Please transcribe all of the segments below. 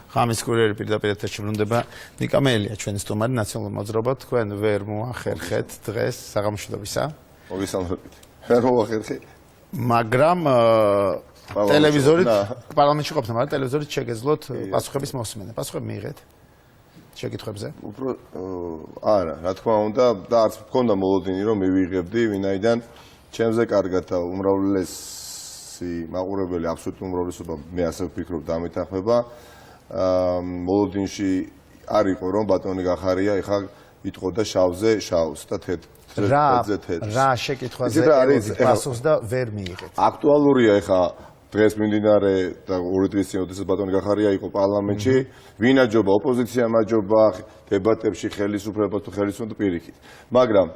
ხამის კურიერი პირდაპირ ეთერში ბრუნდება. ნიკა მეელია ჩვენი სტუმარი ნაციონალურ მოძრაობა. თქვენ ვერ მოახერხეთ დღეს საღამოშობისა. მოგესალმებით. ვერ მოახერხეთ. მაგრამ ტელევიზორით პარლამენტში ყოფნა, მაგრამ ტელევიზორით შეგეძლოთ პასუხების მოსმენა. პასუხები მიიღეთ შეკითხვებზე? უფრო არა, რა თქმა უნდა, და არც მქონდა მოლოდინი რომ მივიღებდი, ვინაიდან ჩემზე კარგად და უმრავლესი მაყურებელი, აბსოლუტური უმრავლესობა მე ასე ვფიქრობ დამეთანხმება. მოლოდინში არ იყო რომ ბატონი გახარია ეხლა იტყოდა შავზე შავს და თეთრზე თეთრს. რა შეკითხვაზე პასუხს და ვერ მიიღეთ? აქტუალურია ეხლა დღეს მიმდინარე და 2 დღის წინ როდესაც ბატონი გახარია იყო პარლამენტში, ვინ აჯობა ოპოზიციამ აჯობა დებატებში ხელისუფლებას თუ ხელისუფლებას პირიქით. მაგრამ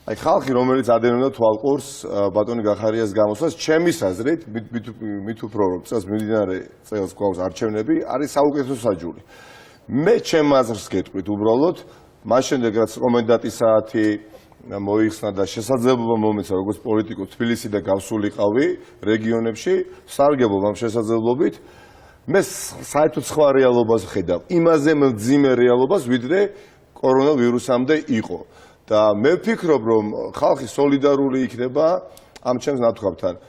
აი ხალხი რომელიც ადევნებდა თვალყურს ბატონი გახარიას გამოსვლას, ჩემის აზრით, მით უფრო რომ წელს მიმდინარე წელს გვაქვს არჩევნები, არის საუკეთესო საჯური. მე ჩემ აზრს გეტყვით უბრალოდ, მას შემდეგ რაც კომენდანტის საათი მოიხსნა და შესაძლებლობა მომეცა როგორც პოლიტიკოს თბილისი და გავსულიყავი რეგიონებში, სარგებლობ ამ შესაძლებლობით, მე საერთოდ სხვა რეალობას ხედავ, იმაზე მძიმე რეალობას, ვიდრე კორონავირუსამდე იყო. და მე ვფიქრობ, რომ ხალხი სოლიდარული იქნება ამ ჩემს ნათქვამთან.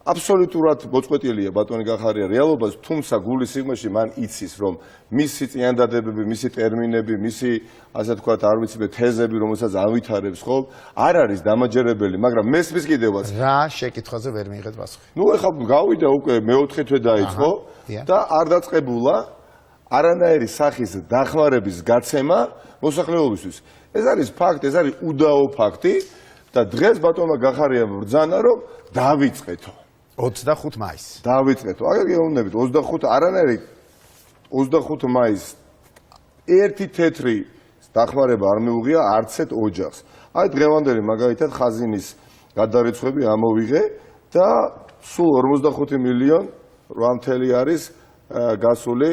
აბსოლუტურად მოწყვეტილია ბატონი გახარია რეალობას, თუმცა გულის სიღრმეში მან იცის, რომ მისი წინადადებები, მისი ტერმინები, მისი ასე თქვათ, არ ვიცი მე თეზები, რომელსაც ავითარებს ხოლ, არ არის დამაჯერებელი, მაგრამ მესმის კიდევაც. რა შეკითხვაზე ვერ მიიღეთ პასუხი? ნუ ეხლა გავიდა უკვე მეოთხე თვე დაიწყო და არ დაწყებულა არანაირი სახის დახმარების გაცემა მოსახლეობისთვის. ეს არის ფაქტი, ეს არის უდაო ფაქტი და დღეს ბატონმა გახარიამ ბრძანა რომ დავიწყეთო 25 მაისს. დავიწყეთო. აგერ გეუბნებით 25 არანაირი 25 მაისს ერთი თეთრი დახმარება არ მეუღია არცეთ ოჯახს. აი დღევანდელი მაგალითად ხაზინის გადარიცხვები ამოვიღე და სულ 45 მილიონი 8 არის გასული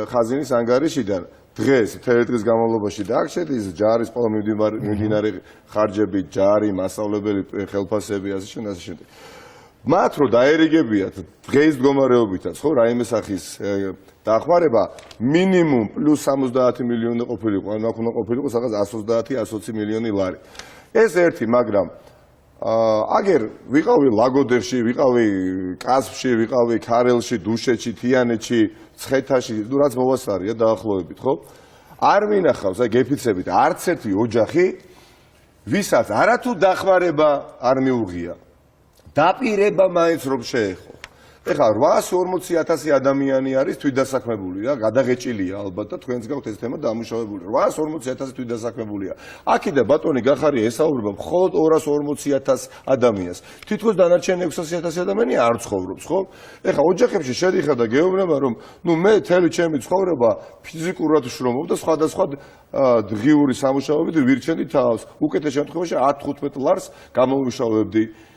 ხაზინის ანგარიშიდან. დღეს 11 დღის განმავლობაში დააგჩეთ ის ჯარის ყველა მიმდინარე ხარჯები, ჯარი, მასწავლებელი, ხელფასები, ასე შემდეგ. მათ რო დაერიგებიათ დღეს მდგომარეობითაც, ხო, რაიმე სახის დახმარება მინიმუმ პლუს 70 მილიონი ყოფილიყო, ან აქ უნდა ყოფილიყო რაღაც 130-120 მილიონი ლარი. ეს ერთი, მაგრამ აგერ ვიყავი ლაგოდევში, ვიყავი კასპში, ვიყავი ქარელში, დუშეთში, თიანეთში, ცხეთაში, ნუ რაც მოვასწარია დაახლოებით, ხო? არ მინახავს, აი გეფიცებით, არც ერთი ოჯახი, ვისაც არათუ დახმარება არ მიუღია. დაპირება მაინც რომ შეეხო. ეხლა 840,000 ადამიანი არის თვითდასაქმებული რა, გადაღეჭილია ალბათ და თქვენს გაქვთ ეს თემა დამუშავებული. 840,000 თვითდასაქმებულია. აქედან ბატონი გახარია ესაუბრება მხოლოდ 240,000 ადამიანს. თითქოს დანარჩენი 600,000 ადამიანი არ ცხოვრობს, ხო? ეხლა ოჯახებში შედიხარ და გეუბნება რომ ნუ მე თელი ჩემი ცხოვრება ფიზიკურად შრომობ და სხვადასხვა დღიური სამუშაოებით ვირჩენდი თავს. უკეთეს შემთხვევაში 10-15 ლარს გამომუშავებდი.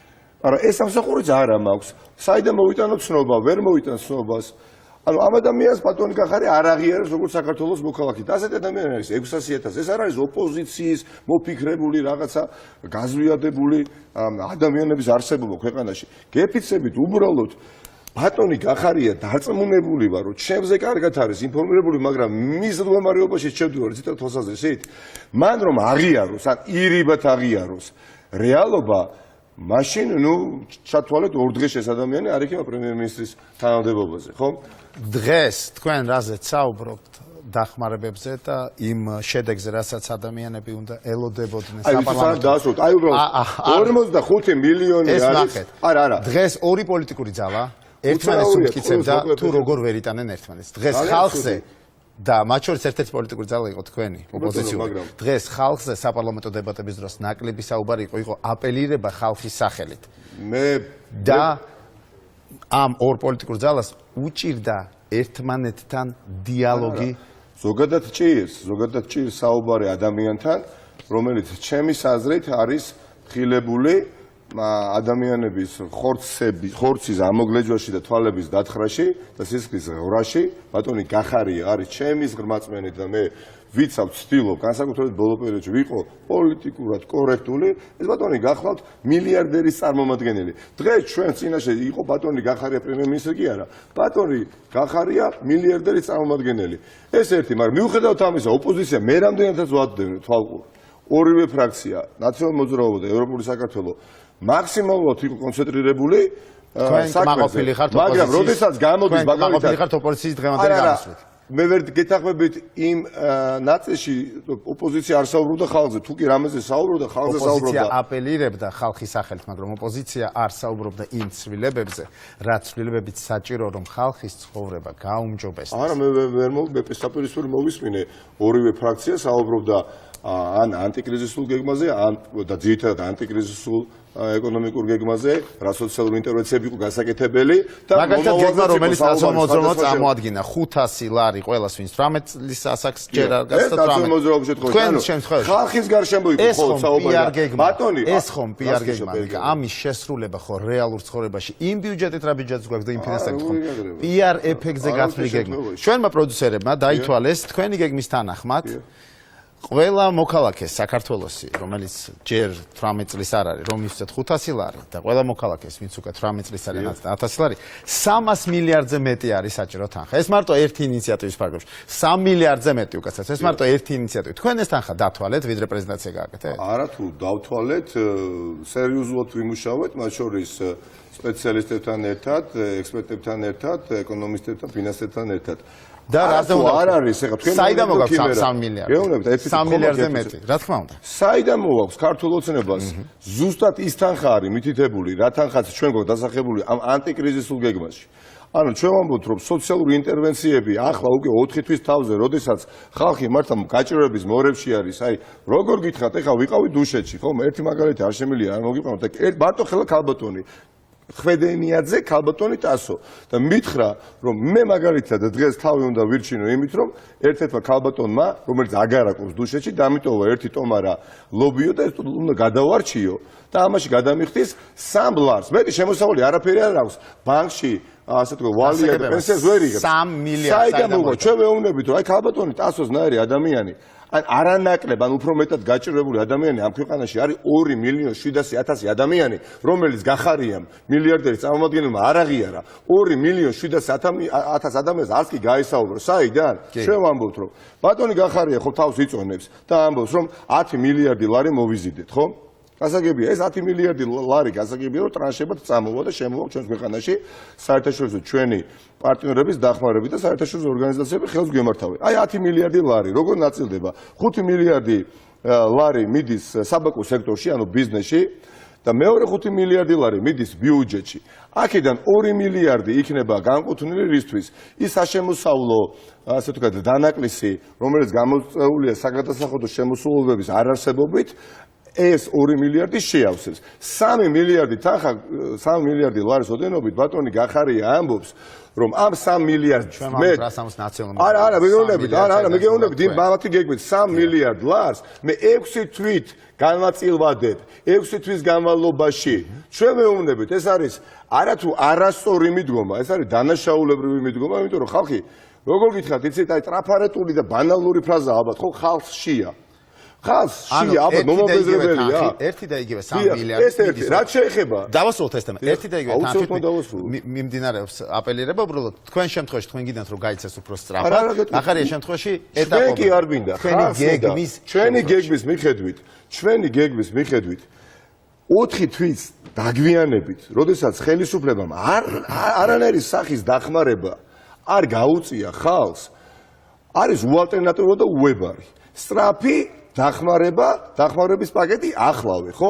არა ეს სამსახურიც არა მაქვს. საიდან მოვიტანო ცნობა, ვერ მოვიტან ცნობას. ანუ ამ ადამიანს ბატონი გახარია არ აღიარებს როგორც საქართველოს მოქალაქედ. ასეთი ადამიანი არის 600,000. ეს არ არის ოპოზიციის მოფიქრებული რაღაცა გაზვიადებული ადამიანების არსებობა ქვეყანაში. გეფიცებით უბრალოდ ბატონი გახარია დარწმუნებული ვარ, რომ ჩემზე კარგად არის ინფორმირებული, მაგრამ მის მდგომარეობაში შევდივარ ცოტა თვალსაზრისით. მან რომ აღიაროს, ან ირიბად აღიაროს რეალობა მაშინ ნუ ჩათვალეთ 2 დღეს ეს ადამიანი არ იქნება პრემიერ-მინისტრის თანამდებობაზე, ხო? დღეს თქვენ რაზეც საუბრობთ დახმარებებზე და იმ შედეგზე, რასაც ადამიანები უნდა ელოდებოდნენ საპარლამენტო. აი უბრალოდ 45 მილიონი არის. არა. დღეს ორი პოლიტიკური ძალა ერთმანეთს უმტკიცებდა თუ როგორ ვერ იტანენ ერთმანეთს. დღეს ხალხზე და მათ შორის ერთ-ერთი პოლიტიკური ძალა იყო თქვენი ოპოზიციური. დღეს ხალხზე საპარლამენტო დებატების დროს ნაკლები საუბარი იყო აპელირება ხალხის სახელით. და ამ ორ პოლიტიკურ ძალას უჭირდა ერთმანეთთან დიალოგი. ზოგადად ჭირს საუბარი ადამიანთან, რომელიც ჩემის აზრით არის ხილებული ადამიანების ხორცის ამოგლეჯვაში და თვალების დათხრაში და სისხლის ღრაში ბატონი გახარია არის ჩემის ღრმაწმენით და მე ვიცავ ვცდილობ განსაკუთრებით ბოლო პერიოდში ვიყო პოლიტიკურად კორექტული ეს ბატონი გახლავთ მილიარდერის წარმომადგენელი დღეს ჩვენ წინაშე იყო ბატონი გახარია პრემიერ-მინისტრი კი არა ბატონი გახარია მილიარდერის წარმომადგენელი ეს ერთი მაგრამ მიუხედავად ამისა ოპოზიცია მე რამდენადაც ვადდები თვალყური ორივე ფრაქცია ნაციონალურ მოძრაობა და ევროპული საქართველო მაქსიმალურად იყო კონცენტრირებული საქმეზე მაგრამ როდესაც გამოდის მაგალითად ხართ ოპოზიციის დღევანდელი გამოსვლით მე ვერ გეთახმებით იმ ნაწილში ოპოზიცია არ საუბრობდა ხალხზე თუ კი რამეზე საუბრობდა ხალხზე საუბრობდა ოპოზიცია აპელირებდა ხალხის სახელით მაგრამ ოპოზიცია არ საუბრობდა იმ ცვლილებებზე რაც ცვლილებებით საჭირო რომ ხალხის ცხოვრება გაუმჯობესდეს არა მე საპირისპირო მოვისმინე ორივე ფრაქცია საუბრობდა ან ანტიკრიზისულ გეგმაზე ან და ძირითადად ანტიკრიზისულ ეკონომიკურ გეგმაზე რა სოციალური ინტერვენციები იყო გასაკეთებელი და მაგალითად გეგმა რომელიც ნაციონალურ მოძრაობას წამოადგინა 500 ლარი ყველას ვინც 18 წლის ასაკს ჯერ არ გასცდა 18 მოძრაობის შემთხვევაში ხალხის გარშემო იყო ხო საუბარი ბატონი ეს ხომ პიარ გეგმა ამის შესრულება ხო რეალურ ცხოვრებაში იმ ბიუჯეტით რა ბიუჯეტს გვაქვს და იმ ფინანსებით ხო პიარ ეფექტზე გათვლილი გეგმა ჩვენმა პროდიუსერებმა დაითვალეს თქვენი გეგმის თანახმად ყველა მოქალაქეს საქართველოსი, რომელიც ჯერ 18 წლის არ არის, რომ მივცეთ 500 ლარი და ყველა მოქალაქეს, ვინც უკვე 18 წლის არის, 1000 ლარი, 300 მილიარდზე მეტი არის საჭირო თანხა. ეს მარტო ერთი ინიციატივის ფარგლებში. 3 მილიარდზე მეტი უკაცრავად. ეს მარტო ერთი ინიციატივა. თქვენ ეს თანხა დათვალეთ, ვიდრე პრეზენტაცია გააკეთეთ? არა თუ დავთვალეთ, სერიოზულად ვიმუშავეთ, მათ შორის სპეციალისტებთან ერთად, ექსპერტებთან ერთად, ეკონომისტებთან, ფინანსისტებთან ერთად. და რაზე უნდა არ არის ეხლა თქვენ საიდან მოგაქვს 3 მილიარდი? გეუბნებით 3 მილიარდზე მეტი, რა თქმა უნდა. საიდან მოგაქვს ქართულ ოცნებას? ზუსტად ის თანხა არის მითითებული, რა თანხაც ჩვენ გვაქვს დასახელებული ამ ანტიკრიზისულ გეგმაში. ანუ ჩვენ ვამბობთ რომ სოციალური ინტერვენციები ახლა უკვე 4 თვის თავზე, როდესაც ხალხი მართლა გაჭირვების მორებში არის, აი როგორ გითხრათ, ეხლა ვიყავი დუშეთში, ხო? ერთი მაგალითი არ შემიძლია არ მოგიყვანოთ და მარტო ხელა ქალბატონი ხვედენიაძე ქალბატონი ტასო და მითხრა რომ მე მაგალითად დღეს თავი უნდა ვირჩინო იმით რომ ერთ-ერთმა ქალბატონმა რომელიც აგარაკობს დუშეთში დამიტოვა ერთი ტომარა ლობიო და ეს უნდა გადავარჩიო და ამაში გადამიხდის 3 ლარს მეტი შემოსავალი არაფერი არ აქვს ბანკში ასე თქვა ვალია და პენსიას ვერ იღებს 3 მილიარდი საიდან მოგვა ჩვენ ვეუბნებით რომ აი ქალბატონი ტასოს ნაირი ადამიანი ან არანაკლებ ან უფრო მეტად გაჭირვებული ადამიანი ამ ქვეყანაში არის 2.700.000 ადამიანი, რომელიც გახარია მილიარდერის წარმომადგენელმა არ აღიარა 2.700.000 ადამიანს არც კი გაესაუბრო. საიდან? ჩვენ ვამბობთ რომ ბატონი გახარია ხო თავს იწონებს და ამბობს რომ 10 მილიარდი ლარი მოვიზიდეთ, ხო? გასაგებია ეს 10 მილიარდი ლარი გასაგებია რომ ტრანშებად წამოვა და შემოვა ჩვენს ქვეყანაში საერთაშორისო ჩვენი პარტნიორების დახმარებით და საერთაშორისო ორგანიზაციები ხელს გვემართავენ. აი 10 მილიარდი ლარი როგორ ნაწილდება? 5 მილიარდი ლარი მიდის საბაკო სექტორში, ანუ ბიზნესში და მეორე 5 მილიარდი ლარი მიდის ბიუჯეტში. აქედან 2 მილიარდი იქნება განკუთვნილი რისთვის? ის საშემოსავლო, ასე ვთქვათ, დანაკლისი, რომელიც გამოწეულია საგადასახადო შემოსავლების არარსებობით ეს 2 მილიარდი შეავსებს. 3 მილიარდი თანხა, 3 მილიარდი ლარის ოდენობით ბატონი გახარია ამბობს, რომ ამ 3 მილიარდს მე რასამს ნაციონალურ არა, მე გეუბნებით, იმ ბავშვი გეგმით 3 მილიარდ ლარს მე 6 თვით განვაწილვადებ, 6 თვის განმავლობაში. ჩვენ ვეუბნებით, ეს არის არათუ არასწორი მიდგომა, ეს არის დანაშაულებრივი მიდგომა, იმიტომ რომ ხალხი, როგორ გითხრათ, იცით, აი ტრაფარეტული და ბანალური ფრაზა ალბათ, ხო, ხალხშია. ხალხში ალბათ მომაბეზრებელია. ერთი და იგივე 3 მილიარდი. ეს ერთი, რაც შეეხება. დავასრულოთ ეს თემა. ერთი და იგივე მიმდინარეობს აპელირება უბრალოდ თქვენ შემთხვევაში თქვენ გინდათ რომ გაიცეს უფრო სწრაფად. ახალია შემთხვევაში ეტაპობრივად. ჩვენ კი არ გვინდა. ჩვენი გეგმის მიხედვით 4 თვის დაგვიანებით, როდესაც ხელისუფლებამ არანაირი სახის დახმარება არ გაუწია ხალხს, არის უალტერნატივო და უებარი. სწრაფი დახმარების პაკეტი ახლავე, ხო?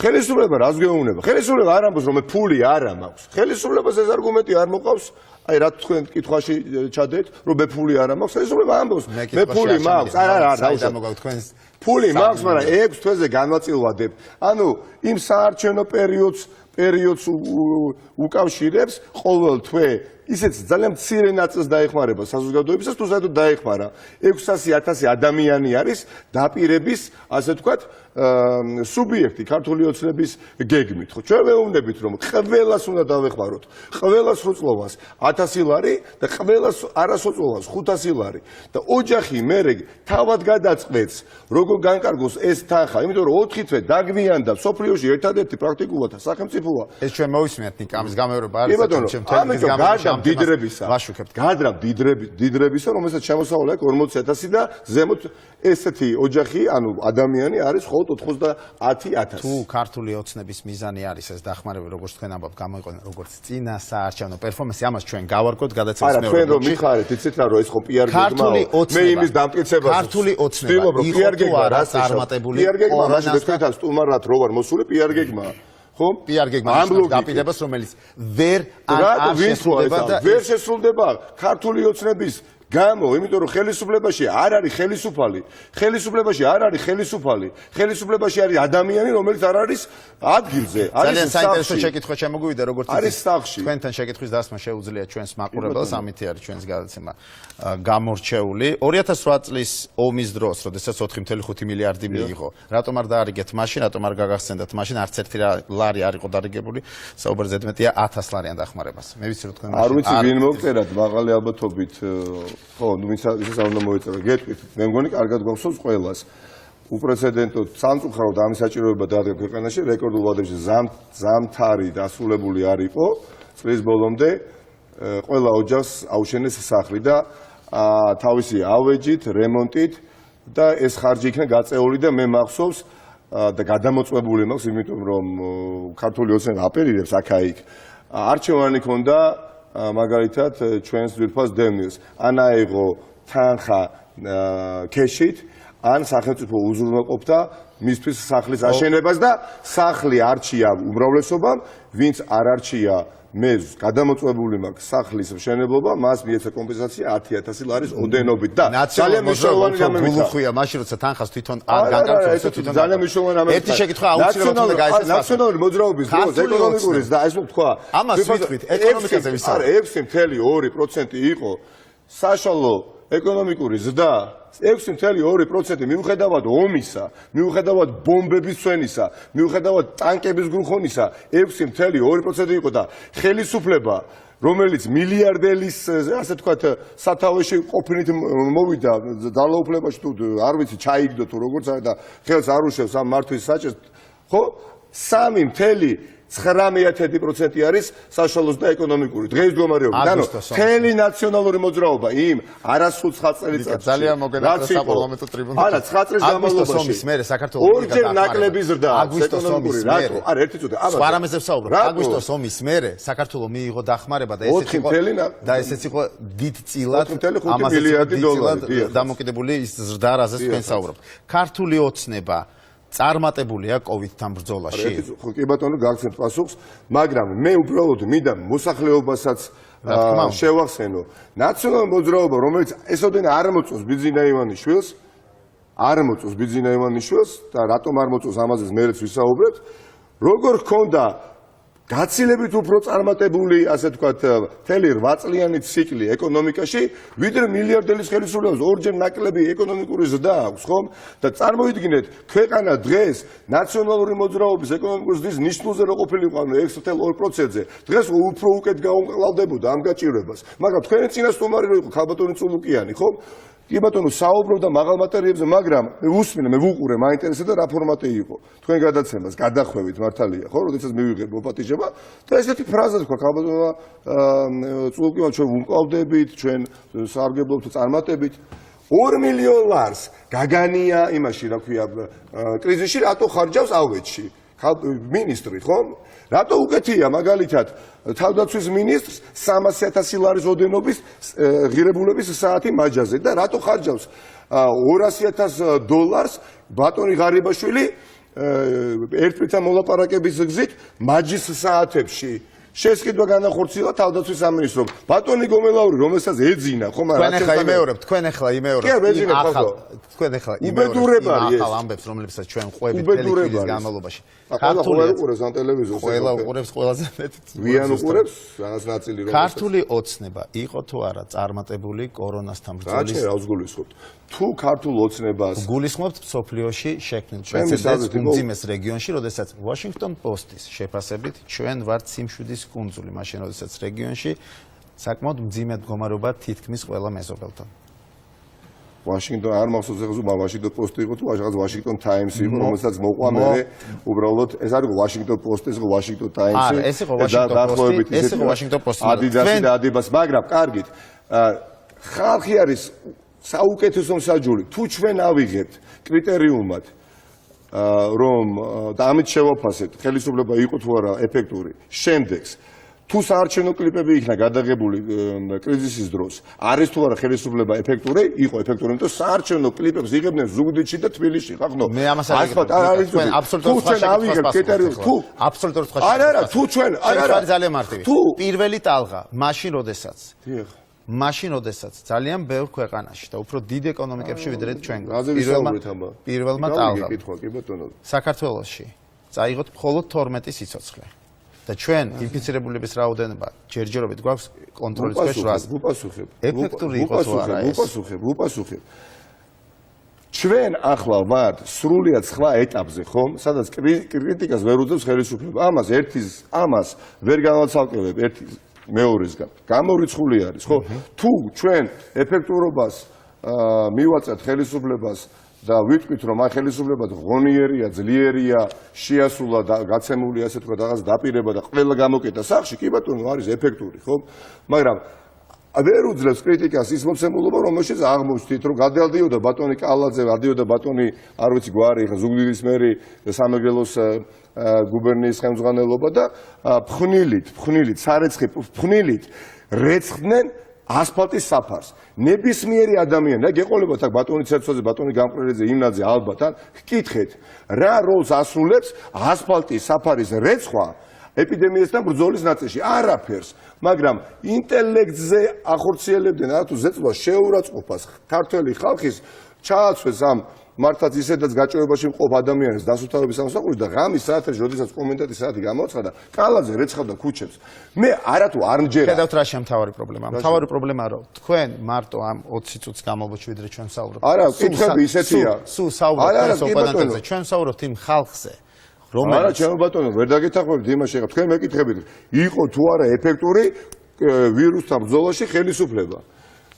ხელისუფლება რას გეუბნება? ხელისუფლება არ ამბობს, რომ მე ფული არ მაქვს. ხელისუფლებას ეს არგუმენტი არ მოყავს. აი რა თქვენ კითხვაში ჩადეთ, რომ მე ფული არ მაქვს. ხელისუფლება ამბობს, მე ფული მაქვს. არა, საიდან მოგაქვს თქვენ ფული მაქვს, მაგრამ 6 თვეზე განვაწილვადებ. ანუ იმ საარჩევნო პერიოდს უკავშირებს ყოველ თვე ისეც ძალიან მცირე ნაწილს დაეხმარება საზოგადოებისას, თუ საერთოდ დაეხმარა. 600,000 ადამიანი არის დაპირების, ასე ვთქვათ, სუბიექტი ქართული ოცნების გეგმით. ხო, ჩვენ ვეუბნებით, რომ ყველას უნდა დავეხმაროთ. ყველას სოწლოვას 1000 ლარი და ყველას არასოწლოვას 500 ლარი. და ოჯახი მერე თავად გადაწყდეს, როგორ განკარგოს ეს თანხა, იმიტომ რომ 4 თვე დაგვიანდა სოფლიოში ერთადერთი პრაქტიკულად სახელმწიფოა. ეს ჩვენ მოვისმენთ ნიკ ამის გამეორება არის ჩემ გადრამ დიდრებისა, რომელსაც შემოსავალი აქვს 40,000 და ზემოთ ესეთი ოჯახი, ანუ ადამიანი არის მხოლოდ 90,000. თუ ქართული ოცნების მიზანი არის ეს დახმარება, როგორც თქვენ ამბობთ, გამოიყენოს როგორც წინა საარჩევნო პერფორმანსი, ამას ჩვენ გავარკვევთ გადაცემის მეორე. არა, ჩვენ რომ მიხარეთ, იცით რა, რომ ეს ხო პიარ გეგმაა. მე იმის დამტკიცებას ქართული ოცნება პიარ გეგმა რა წარმატებული პიარ გეგმა, მაშინ თქვენთან სტუმარად რო ვარ მოსული პიარ გეგმაა. ხო? პიარ გეგმა დაპირებას, რომელიც ვერ შესრულდება ქართული ოცნების გამო, იმიტომ რომ ხელისუფლებაში არ არის ხელისუფალი. ხელისუფლებაში არ არის ხელისუფალი. ხელისუფლებაში არის ადამიანი, რომელიც არ არის ადგილზე. ძალიან საინტერესო შეკითხვა შემოგვივიდა, როგორც არის სახში. თქვენთან შეკითხვის დასმა შეუძლია ჩვენს მაყურებელს, ამით არის ჩვენს გადაცემა გამორჩეული. 2008 წლის ომის დროს, როდესაც 4.5 მილიარდი მიიღო, რატომ არ დაარიგეთ მაშინ, რატომ არ გაგახსენდათ მაშინ, არც ერთი ლარი არ იყო დარიგებული, საუბარ ზედმეტია 1000 ლარიან დახმარებას. მე ვიცი რომ თქვენ არ ვიცი ვინ მოგწერათ მაღალი ალბათობით ხო, ნუ ვინც უნდა მოეწერა. გეტყვით, მე მგონი კარგად გვახსოვს ყველას. უპრეცედენტოდ სამწუხაროდ ამის საჭიროება დაადგა ქვეყანაში, რეკორდულ ვადებში ზამთარი დასრულებული არ იყო წლის ბოლომდე. ყველა ოჯახს აუშენეს სახლი და თავისი ავეჯით, რემონტით და ეს ხარჯი იქნა გაწეული და მე მახსოვს და გადამოწმებული მაქვს, იმიტომ რომ ქართული ოცნება აპერირებს აქა-იქ. არჩევანი ქონდა მაგალითად ჩვენს ძვირფას დევნილს. ან აიღო თანხა ქეშით, ან სახელმწიფო უზრუნველყოფდა მისთვის სახლის აშენებას და სახლი არჩია უმრავლესობამ, ვინც არ არჩია მე გადამოწმებული მაქვს სახლის მშენებლობა, მას მიეცა კომპენსაცია 10,000 ლარის ოდენობით და ძალიან მნიშვნელოვანი გამოვიდა. გულუხვია მაშინ როცა თანხას თვითონ არ განგარჯვებს, თვითონ ძალიან მნიშვნელოვანი ამბავია. ერთი შეკითხვა აუცილებლად უნდა გაიცეს. ნაციონალური მოძრაობის დროს ეკონომიკურის და ეს თქვა. ამას ვიტყვით, ეკონომიკაზე ვისაუბრეთ. 6.2% იყო საშუალო ეკონომიკური ზრდა. 6.2% მიუხედავად ომისა, მიუხედავად ბომბების წვენისა, მიუხედავად ტანკების გრუხონისა, 6.2% იყო და ხელისუფლება, რომელიც მილიარდელის, ასე ვთქვათ, სათავეში ყოფნით მოვიდა ძალაუფლებაში თუ არ ვიცი, ჩაიგდო თუ როგორც არის და ხელს არ უშევს ამ მართვის საჭეს, ხო? 3.9% არის საშუალო და ეკონომიკური. დღეს მდგომარეობა. ანუ მთელი ნაციონალური მოძრაობა იმ არასრულ 9 წელიწადში. ძალიან მოგენატრა საპარლამენტო ტრიბუნაში. არა, 9 წლის განმავლობაში. მერე საქართველოს ორჯერ ნაკლები ზრდა ეკონომიკური. რატო? არა, ერთი წუთი. სხვა რამეზე ვსაუბრობ. აგვისტოს ომის მერე საქართველოს მიიღო დახმარება და ესეც იყო დიდწილად 4.5 მილიარდი დოლარი დამოკიდებული ის ზრდა, რაზეც თქვენ საუბრობთ. ქართული ოცნება წარმატებულია კოვიდთან ბრძოლაში? ხო, კი ბატონო, გაგცემთ პასუხს, მაგრამ მე უბრალოდ მინდა მოსახლეობასაც შევახსენო. ნაციონალური მოძრაობა, რომელიც ესოდენ არ მოწონს ბიძინა ივანიშვილს, და რატომ არ მოწონს ამაზე მერეც ვისაუბრებთ, როგორ ჰქონდა გაცილებით უფრო წარმატებული, ასე ვთქვათ, მთელი 8 წლიანი ციკლი ეკონომიკაში, ვიდრე მილიარდელის ხელისუფლებას ორჯერ ნაკლები ეკონომიკური ზრდა აქვს, ხომ? და წარმოიდგინეთ, ქვეყანა დღეს ნაციონალური მოძრაობის ეკონომიკური ზრდის ნიშნულზე რო ყოფილიყო, ანუ 6.2%-ზე, დღეს უფრო უკეთ გაუმკლავდებოდა ამ გაჭირვებას. მაგრამ თქვენი წინასწარმეტყვი რო იყო ქალბატონი წულუკიანი, ხომ? კი ბატონო, საუბრობდა მაღალ მატერიებზე, მაგრამ მე ვუსმინე, მე ვუყურე, მაინტერესებდა რა ფორმატი იყო. თქვენ გადაცემას გადახვევით მართალია, ხო, როდესაც მივიღებ მოპატიჟება და ესეთი ფრაზა თქვა ქალბატონმა წულუკიანმა, ჩვენ ვუმკლავდებით, ჩვენ სარგებლობთ წარმატებით. 2 მილიონ ლარს გაგანია იმაში, რა ქვია, კრიზისში რატო ხარჯავს ავეჯში? მინისტრი, ხო? რატო უკეთია მაგალითად თავდაცვის მინისტრს 300,000 ლარის ოდენობის ღირებულების საათი მაჯაზე და რატო ხარჯავს 200,000 დოლარს ბატონი ღარიბაშვილი ერთპირთა მოლაპარაკების გზით მაჯის საათებში? შესყიდვა განახორციელა თავდაცვის სამინისტრომ. ბატონი გომელაური, რომელსაც ეძინა, ხო, მაგრამ თქვენ ახლა იმეორებთ. თქვენ ახლა ახალ ამბებს, რომლებსაც ჩვენ ყვებით თელევიზიის განმავლობაში. ქართული უყურებს ამ ტელევიზორს. ყველა უყურებს ყველაზე მეტად. ვიან უყურებს რაღაც ნაწილი რომ ქართული ოცნება იყო თუ არა წარმატებული კორონასთან ბრძოლის. რა გულისხმობთ? თუ ქართულ ოცნებას გულისხმობთ მსოფლიოში შექმნილ პრეცედენტს უმძიმეს რეგიონში, როდესაც Washington Post-ის შეფასებით ჩვენ ვართ სიმშვიდის კუნძული, მაშინ როდესაც რეგიონში საკმაოდ მძიმე მდგომარეობა თითქმის ყველა მეზობელთან. Washington არ მახსოვს ახლა Washington Post-ი იყო თუ რაღაც Washington Times-ი იყო, რომელსაც მოყვა მე უბრალოდ ეს არ იყო Washington Post-ი, ეს იყო Washington Times-ი. ეს იყო Washington Post-ი. ადიდასი და ადიბას, მაგრამ კარგით. ხალხი არის საუკეთესო მსაჯული. თუ ჩვენ ავიღებთ კრიტერიუმად რომ და ამით შევაფასებთ, ხელისუფლება იყო თუ არა ეფექტური, შემდეგს თუ საარჩევნო კლიპები იქნა გადაღებული კრიზისის დროს, არის თუ არა ხელისუფლება ეფექტური, იყო ეფექტური, იმიტომ საარჩევნო კლიპებს იღებდნენ ზუგდიდში და თბილისში, ხახნო. მე ამას არ ვიგებ. თქვენ აბსოლუტურად სხვა არა, თუ ჩვენ არა ძალიან მარტივი. პირველი ტალღა, მაშინ როდესაც ძალიან ბევრ ქვეყანაში და უფრო დიდ ეკონომიკებში ვიდრე ჩვენ პირველმა ტალღამ საქართველოში წაიღოთ მხოლოდ 12 სიცოცხლე. და ჩვენ ინფიცირებულების რაოდენობა ჯერჯერობით გვაქვს კონტროლის ქვეშ 800. ვუპასუხებ. ეფექტური იყო თუ არა ეს? ვუპასუხებ. ჩვენ ახლა ვართ სრულიად სხვა ეტაპზე, ხომ? სადაც კრიტიკას ვერ უძებს ხელისუფლება. ამას ვერ განვაცალკევებ ერთის მეორესგან. გამორიცხული არის, ხო? თუ ჩვენ ეფექტურობას მივაწევთ ხელისუფლებას და ვიტყვით რომ აი ხელისუფლება ღონიერია, ძლიერია, შეასრულა და გაცემული ასე თქვა რაღაც დაპირება და ყველა გამოკეტა სახში, კი ბატონო არის ეფექტური, ხო? მაგრამ ვერ უძლებს კრიტიკას ის მოცემულობა, რომელშიც აღმოჩნდით რომ გადადიოდა ბატონი კალაძე, გადადიოდა ბატონი, არ ვიცი გვარი, ზუგდიდის მერი, სამეგრელოს გუბერნიის ხელმძღვანელობა და ფხნილით, სარეცხი ფხნილით რეცხდნენ ასფალტის საფარს. ნებისმიერი ადამიანი, და გეყოლებათ აქ ბატონი ცერცვაძე, ბატონი გამყრელიძე, იმნაძე ალბათ, გკითხეთ, რა როლს ასრულებს ასფალტის საფარის რეცხვა ეპიდემიასთან ბრძოლის ნაწილში? არაფერს. მაგრამ ინტელექტზე ახორციელებდნენ რა თუ ზეწობას შეურაცხყოფას ქართველი ხალხის ჩააცვეს ამ მართლაც ისედაც გაჭირვებაში მყოფ ადამიანებს დასუფთავების სამსახური და ღამის საათებში, როდესაც კომენტატის საათი გამოაცხადა, კალაძე რეცხავდა ქუჩებს. მე არათუ არ მჯერა. ხედავთ რა შემთავარი პრობლემაა. მთავარი პრობლემაა რომ თქვენ მარტო ამ 20 წუთის განმავლობაში ვიდრე ჩვენ საუბრობთ. არა, კითხები ისეთია. სულ საუბრობთ ოპონენტებზე. ჩვენ საუბრობთ იმ ხალხზე, რომელიც არა, ჩემო ბატონო, ვერ დაგეთანხმებით იმაში, ხა თქვენ მეკითხებით, იყო თუ არა ეფექტური ვირუსთან ბრძოლაში ხელისუფლება.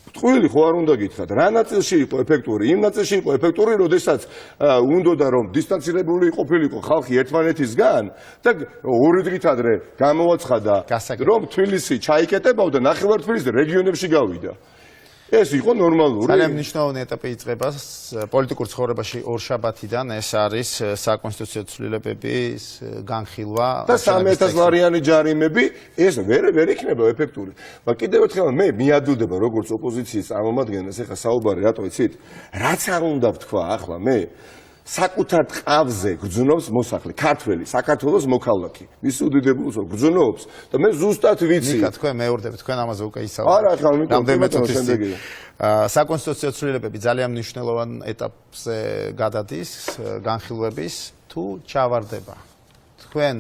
ტყუილი ხო არ უნდა გითხრათ, რა ნაწილში იყო ეფექტური? იმ ნაწილში იყო ეფექტური, როდესაც უნდოდა რომ დისტანცირებული ყოფილიყო ხალხი ერთმანეთისგან და ორი დღით ადრე გამოაცხადა რომ თბილისი ჩაიკეტებავდა, ნახევართბილისი რეგიონებში გავიდა. ეს იყო ნორმალური. ძალიან მნიშვნელოვანი ეტაპი იწყება პოლიტიკურ ცხოვრებაში ორშაბათიდან, ეს არის საკონსტიტუციო ცვლილებების განხილვა და 30000 ლარიანი ჯარიმები, ეს ვერ იქნება ეფექტური. მაგრამ კიდევ ერთხელ მე მიადვილდება როგორც ოპოზიციის წარმომადგენელს, ეხლა საუბარი რატო იცით? რაც არ უნდა ვთქვა ახლა მე საკუთარ ტყავზე გრძნობს მოსახლე, ქართველი, საქართველოს მოქალაქე. მის უდიდებულს გრძნობს და მე ზუსტად ვიცი. ნიკა, თქვენ მეურდებით, თქვენ ამაზე უკვე ისაუბრეთ. არა, ახლა მე შემდეგია. საკონსტიტუციო ცვლილებები ძალიან მნიშვნელოვან ეტაპზე გადადის განხილვების თუ ჩავარდება. თქვენ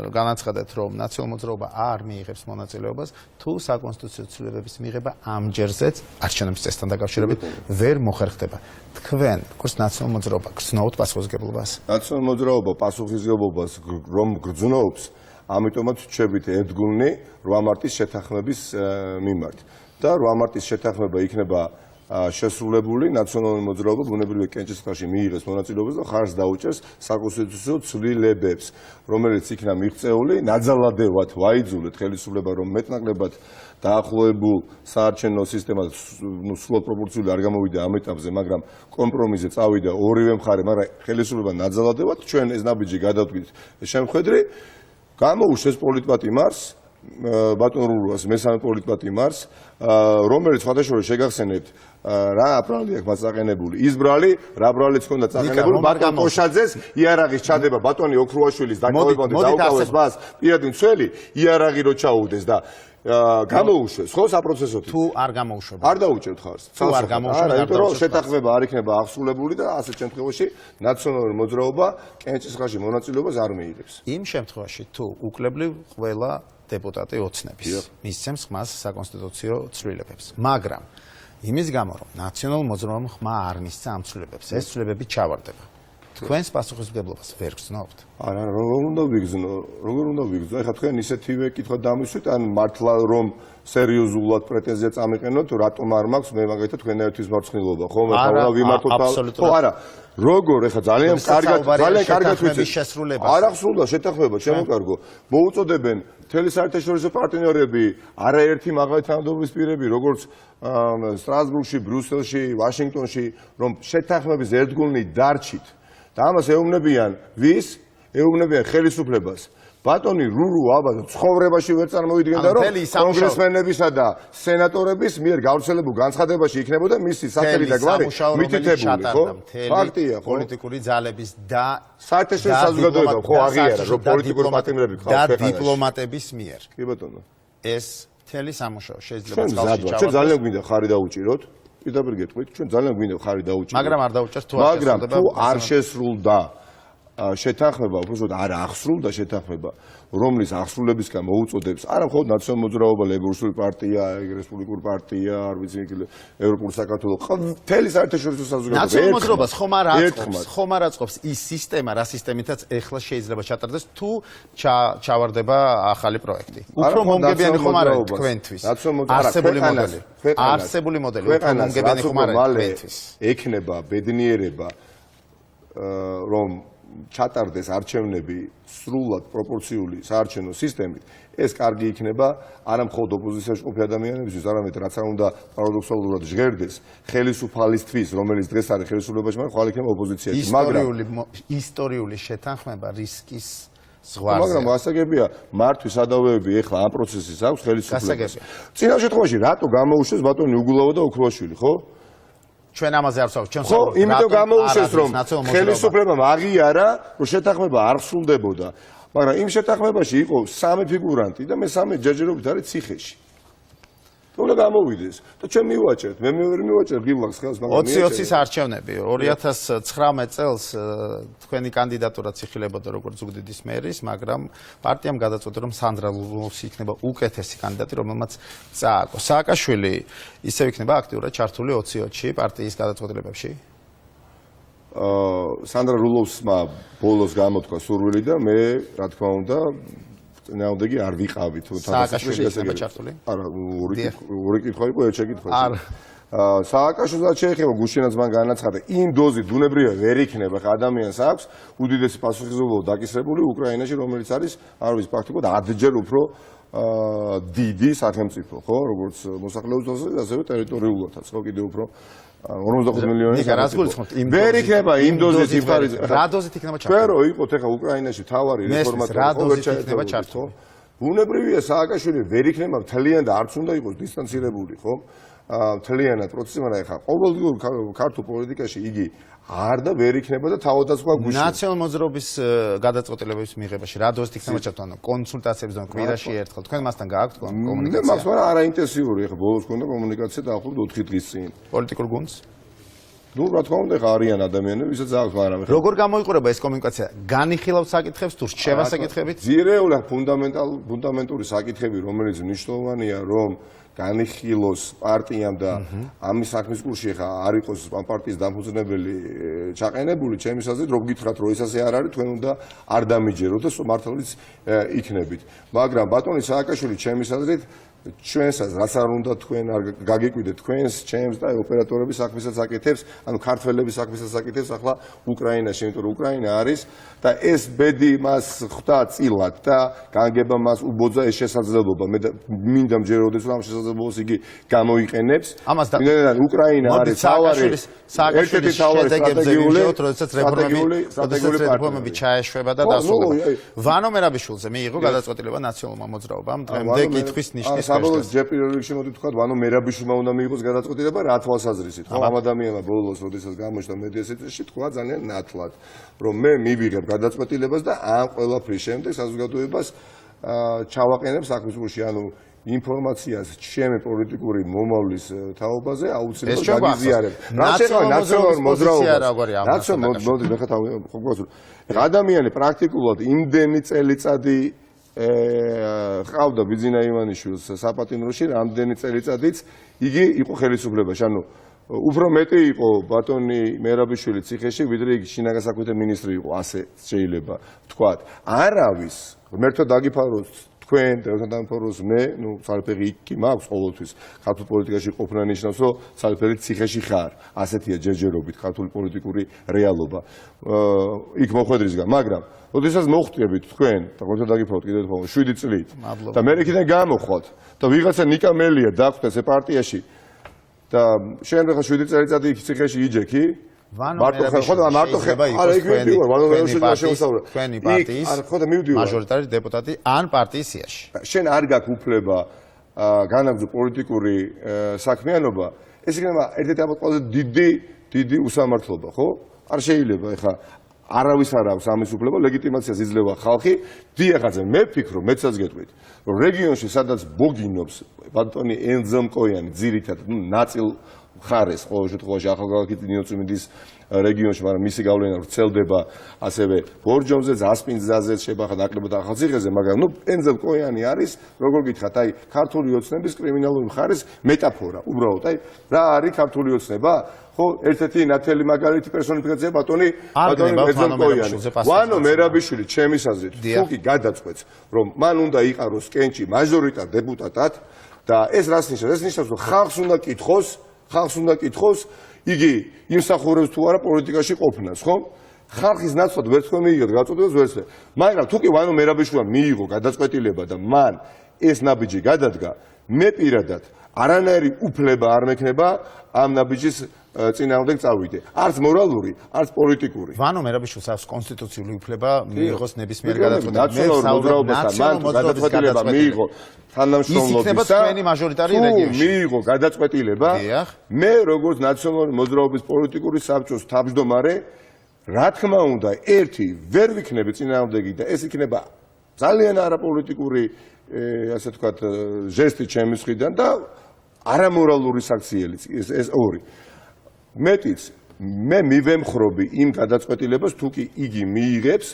განაცხადეთ, რომ ნაციონალურ მოძრაობა არ მიიღებს მონაწილეობას, თუ საკონსტიტუციო ცვლილებების მიღება ამ ჯერზეც არჩევნების წესთან დაკავშირებით ვერ მოხერხდება. თქვენ, როგორც ნაციონალურ მოძრაობა, გრძნობთ პასუხისმგებლობას? ნაციონალურ მოძრაობა პასუხისმგებლობას რომ გრძნობს, ამიტომაც ვჩებით ერთგულნი 8 მარტის შეთანხმების მიმართ. და 8 მარტის შეთანხმება იქნება შესრულებული, ნაციონალური მოძრაობა ბუნებრივი კენჭისყრაში მიიღებს მონაწილეობას და ხარს დაუჭერს საკონსტიტუციო ცვლილებებს, რომელიც იქნა მიღწეული, ნაძალადევად ვაიძულეთ ხელისუფლება, რომ მეტნაკლებად დაახლოებულ საარჩევნო სისტემა სრულად პროპორციული არ გამოვიდა ამ ეტაპზე, მაგრამ კომპრომისზე წავიდა ორივე მხარე, მაგრამ ხელისუფლება ნაძალადევად ჩვენ ეს ნაბიჯი გადავდგით შემხედრი, გამოუშვეს პოლიტპატიმარს ბატონ რურუას მესამე პოლიტპატიმ მარს, რომელიც სხვადასხვა შეგახსენებთ რა ბრალი აქვს მას წაყენებული. ის ბრალი, რა ბრალიც ჰქონდა წაყენებული, ბატონ ოშაძეს იარაღის ჩადება ბატონი ოქრუაშვილის დაკავებამდე დაუკავეს მას პირადი მცველი იარაღი რო ჩაუდეს და გამოუშვეს ხო საპროცესო თუ არ გამოუშვება. არ დაუჭერთ ხარს. თუ არ გამოუშვება, იმიტომ რომ შეთანხმება არ იქნება აღსრულებული და ასეთ შემთხვევაში ნაციონალური მოძრაობა კენჭისყრაში მონაწილეობას არ მიიღებს. იმ შემთხვევაში თუ უკლებლივ ყველა დეპუტატი ოცნების მისცემს ხმას საკონსტიტუციო ცვლილებებს. მაგრამ იმის გამო რომ ნაციონალურ მოძრაობამ ხმა არ მისცა ამ ცვლილებებს, ეს ცვლილებები ჩავარდება. თქვენს პასუხისმგებლობას ვერ გრძნობთ? არა, როგორ უნდა ვიგრძნო? როგორ უნდა ვიგრძნო? ეხლა თქვენ ისეთივე კითხვა დამისვით, ან მართლა რომ სერიოზულად პრეტენზია წამიყენოთ, რატომ არ მაქვს მე მაგალითად თქვენაირთვის მარცხნილობა, ხო? მე თავი ვიმართოთ. ხო, არა. როგორ ეხლა ძალიან კარგად ვიცით. არ აღსრულდა შეთანხმება, ჩემო კარგო. მოუწოდებენ მთელი საერთაშორისო პარტნიორები, არაერთი მაღალი თანამდებობის პირები, როგორც სტრასბურგში, ბრიუსელში, ვაშინგტონში, რომ შეთანხმების ერთგულნი დარჩით. და ამას ეუბნებიან ვის? ეუბნებიან ხელისუფლებას. ბატონი რურუ აბა ცხოვრებაში ვერ წარმოვიდგენდა რომ კონგრესმენებისა და სენატორების მიერ გავრცელებულ განცხადებაში იქნებოდა მისი სახელი და გვარი მითითებული, ხო? ფაქტია, ხო? პოლიტიკური ძალების და საერთაშორისო საზოგადოება ხო აღიარა რომ პოლიტიკური პარტნიორები ყავს და დიპლომატების მიერ. კი ბატონო. ეს მთელი სამუშაო შეიძლება წყალში ჩავარდეს. ჩვენ ძალიან გვინდა ხარი დაუჭიროთ. პირდაპირ გეტყვით, ჩვენ ძალიან გვინდა ხარი დაუჭიროთ. მაგრამ არ დაუჭერთ თუ არ შესრულდა შეთანხმება, უბრალოდ არ აღსრულდა შეთანხმება, რომლის აღსრულებისგან მოუწოდებს არა მხოლოდ ნაციონალურ მოძრაობა, ლეიბორისტული პარტია, რესპუბლიკური პარტია, არ ვიცი, ევროპული საქართველოს, მთელი საერთაშორისო საზოგადოება. ნაციონალურ მოძრაობას ხომ არ აწყობს ის სისტემა, რა სისტემითაც ეხლა შეიძლება ჩატარდეს თუ ჩავარდება ახალი პროექტი. უფრო მომგებიანი ხომ არ არის თქვენთვის? არსებული მოდელი უფრო მომგებიანი ხომ არ არის თქვენთვის? ექნება ბედნიერება რომ ჩატარდეს არჩევნები სრულად პროპორციული საარჩევნო სისტემით, ეს კარგი იქნება არა მხოლოდ ოპოზიციაში ყოფილი ადამიანებისთვის, არამედ რაც არ უნდა პარადოქსალურად ჟღერდეს ხელისუფალისთვის, რომელიც დღეს არის ხელისუფლებაში, მაგრამ ხვალ იქნება ოპოზიციაში. ისტორიული შეთანხმება რისკის ზღვარზე. მაგრამ გასაგებია, მართვის სადავეები ეხლა ამ პროცესის აქვს ხელისუფლებას. წინა შემთხვევაში რატო გამოუშვეს ბატონი უგულავა და ოქრუაშვილი, ხო? ჩვენ ამაზე არ ვსაუბრობთ. ხო, იმიტომ გამოუშვეს რომ ხელისუფლებამ აღიარა, რომ შეთანხმება არ სრულდებოდა. მაგრამ იმ შეთანხმებაში იყო სამი ფიგურანტი და მესამე ჯერჯერობით არის ციხეში. უნდა გამოვიდეს და ჩვენ მივაჭერთ, მე ვერ მივაჭერ გილაკს ხელს, მაგრამ 20-20-ის არჩევნები 2019 წელს თქვენი კანდიდატურა ციხილებოდა როგორც ზუგდიდის მერის, მაგრამ პარტიამ გადაწყვიტა რომ სანდრა ლულოვსი იქნება უკეთესი კანდიდატი, რომელმაც წააგო. სააკაშვილი ისევ იქნება აქტიურად ჩართული 20-20-ში პარტიის გადაწყვეტილებებში. სანდრა ლულოვსმა ბოლოს გამოთქვა სურვილი და მე რა თქმა უნდა ნაუდეგი არ ვიყავით სააკაშვილი იქნება ჩართული? არა, ორი კითხვა იყო, ერთ შეკითხვა. არა. სააკაშვილისაც შეეხება გუშინაც მან განაცხადა, იმ დოზით ბუნებრივია ვერ იქნება, ხა ადამიანს აქვს უდიდესი პასუხისმგებლობა დაკისრებული უკრაინაში, რომელიც არის, არ ვიცი, პრაქტიკულად 10-ჯერ უფრო დიდი სახელმწიფო, ხო, როგორც მოსახლეობის ასევე ტერიტორიულადაც, ხო, კიდევ უფრო 45 მილიონი. რას გულისხმობთ? ვერ იქნება იმ დოზით იმხარით. რა დოზით იქნება ჩართული? ჩვენ რო იყოთ ახლა უკრაინაში თავარი რეფორმატორი, რა დოზით იქნება ჩართული? ბუნებრივია სააკაშვილი ვერ იქნება მთლიან და არც უნდა იყოს დისტანცირებული, ხო? მთლიანად პროცესი, მაგრამ ახლა ყოველდღიურ ქართულ პოლიტიკაში იგი არ და ვერ იქნება და თავადაზღვა გუშინ. ნაციონალურ მოძრაობის გადაწყვეტილებების მიღებაში რა დოზით იქნება ჩართული? კონსულტაციების და კვირაში ერთხელ. თქვენ მასთან გააქვთ კომუნიკაცია? მაქვს, მაგრამ არა ინტენსიური, ახლა ბოლოს მქონდა კომუნიკაცია დაახლოებით 4 დღის წინ. პოლიტიკურ გუნდს? ნუ რა თქმა უნდა, ახლა არიან ადამიანები, ვისაც აქვს, მაგრამ როგორ გამოიყურება ეს კომუნიკაცია? განიხილავს საკითხებს თუ რჩება საკითხებით? ძირეული ფუნდამენტური საკითხები, რომელიც მნიშვნელოვანია, რომ განიხილოს პარტიამ და ამის საქმის კურსში ხა არ იყოს ამ პარტიის დამფუძნებელი ჩაყენებული, ჩემი აზრით, რომ გითხრათ, რომ ეს ასე არ არის, თქვენ უნდა არ დამიჯეროთ და მართლაც იქნებით. მაგრამ ბატონი სააკაშვილი, ჩემი აზრით, ჩვენსაც რაც არ უნდა თქვენ არ გაგიკვირდეთ თქვენს ჩემს და ოპერატორების საქმესაც აკეთებს, ანუ ქართველების საქმესაც აკეთებს ახლა უკრაინაში, იმიტომ რომ უკრაინა არის და ეს ბედი მას ხვდა წილად და განგება მას უბოძა ეს შესაძლებლობა. მე მინდა მჯეროდეს რომ ამ შესაძლებლობას იგი გამოიყენებს. ვინაიდან უკრაინა არის სააკაშვილის შედეგებზე ვიმჯეროთ, როდესაც რეფორმები ჩაეშვება და დასრულდება. ვანო მერაბიშვილზე მიიღო გადაწყვეტილება ნაციონალურმა მოძრაობამ დღემდე კითხვის ნიშნის საბოლოოდ ჯერ პირველ რიგში მოდი ვთქვათ, ვანო მერაბიშვილმა უნდა მიიღოს გადაწყვეტილება რა თვალსაზრისით. ხო, ამ ადამიანმა ბოლოს, როდესაც გამოჩნდა მედიასიტეტში, თქვა ძალიან ნათლად, რომ მე მივიღებ გადაწყვეტილებას და ამ ყველაფრის შემდეგ საზოგადოებას ჩავაყენებ საქმისკურში, ანუ ინფორმაციას ჩემი პოლიტიკური მომავლის თაობაზე აუცილებლად გაგიზიარებ. ნაციონალურ მოძრაობას. ადამიანი პრაქტიკულად იმდენი წელიწადი ყავდა ბიძინა ივანიშვილს საპატიმროში, რამდენი წელიწადიც იგი იყო ხელისუფლებაში. ანუ უფრო მეტი იყო ბატონი მერაბიშვილი ციხეში, ვიდრე იგი შინაგან საქმეთა მინისტრი იყო, ასე შეიძლება ვთქვათ. არავის ღმერთო დაგიფაროს თქვენ და დამფაროს მე, ნუ სალფერი იქ მაქვს ყოველთვის. ქართულ პოლიტიკაში ყოფნა ნიშნავს, რომ სალფერი ციხეში ხარ. ასეთია ჯერჯერობით ქართული პოლიტიკური რეალობა. იქ მოხვედრისგან, მაგრამ როდესაც მოხვდებით თქვენ და ღმერთო დაგიფაროთ კიდევ ერთხელ 7 წლით და მე იქიდან გამოხვათ და ვიღაცა ნიკა მელია დახვდეს ე პარტიაში და შენ ახლა 7 წელიწადი იქ ციხეში იჯექი მარტო თქვენი პარტიის მაჟორიტარი დეპუტატი ან პარტიის სიაში. შენ არ გაქვს უფლება განაგრძო პოლიტიკური საქმიანობა, ეს იქნება ერთ-ერთი ალბათ ყველაზე დიდი უსამართლობა, ხო? არ შეიძლება ეხა არავის არ აქვს ამის უფლება, ლეგიტიმაციას იძლევა ხალხი. დიახაც, მე ვფიქრობ, მეცაც გეტყვით, რომ რეგიონში სადაც ბოგინობს ბატონი ენზელმკოიანი ძირითადად, ნაწილ ხარეს ყოველ შემთხვევაში ახალგაზრდა ნიოციმიდის რეგიონში, მაგრამ მისი გავლენა ვრცელდება ასევე ბორჯომზე, ზასპინძაზე, შეეხება ნაკლებად ახალციხეზე, მაგრამ ნუ ენზელმკოიანი არის, როგორ გითხრათ, აი ქართული ოცნების კრიმინალური მხარის მეტაფორა. უბრალოდ, აი რა არის ქართული ოცნება? ხო, ერთ-ერთი ნათელი მაგალითი პერსონიფიკაცია ბატონი ენზელმკოიანი. ვანო მერაბიშვილი ჩემის აზრით, თუ კი გადაწყვეტს, რომ მან უნდა იყაროს კენჭი მაჟორიტარ დეპუტატად და ეს რას ნიშნავს? ეს ნიშნავს, რომ ხალხს უნდა კითხოს, იგი იმსახურებს თუ არა პოლიტიკაში ყოფნას, ხო? ხალხის ნაცვლად ვერც თქვენ მიიღეთ გადაწყვეტილებას, ვერც მე. მაგრამ თუ კი ვანო მერაბიშვილმა მიიღო გადაწყვეტილება და მან ეს ნაბიჯი გადადგა, მე პირადად არანაირი უფლება არ მექნება ამ ნაბიჯის წინააღმდეგ წავიდე. არც მორალური, არც პოლიტიკური. ვანო მერაბიშვილს აქვს კონსტიტუციური უფლება მიიღოს ნებისმიერ გადაწყვეტილებას. გადაწყვეტილება მიიღო თანამშრომლობისა. თქვენი მაჟორიტარი რეგიონში. მიიღო გადაწყვეტილება. მე როგორც ნაციონალური მოძრაობის პოლიტიკური საბჭოს თავმჯდომარე, რა თქმა უნდა, ერთი ვერ ვიქნები წინააღმდეგი და ეს იქნება ძალიან არაპოლიტიკური, ასე ვთქვათ, ჟესტი ჩემის მხრიდან და არამორალური საქციელიც ეს ორი. მეტიც მე მივემხრობი იმ გადაწყვეტილებას, თუ კი იგი მიიღებს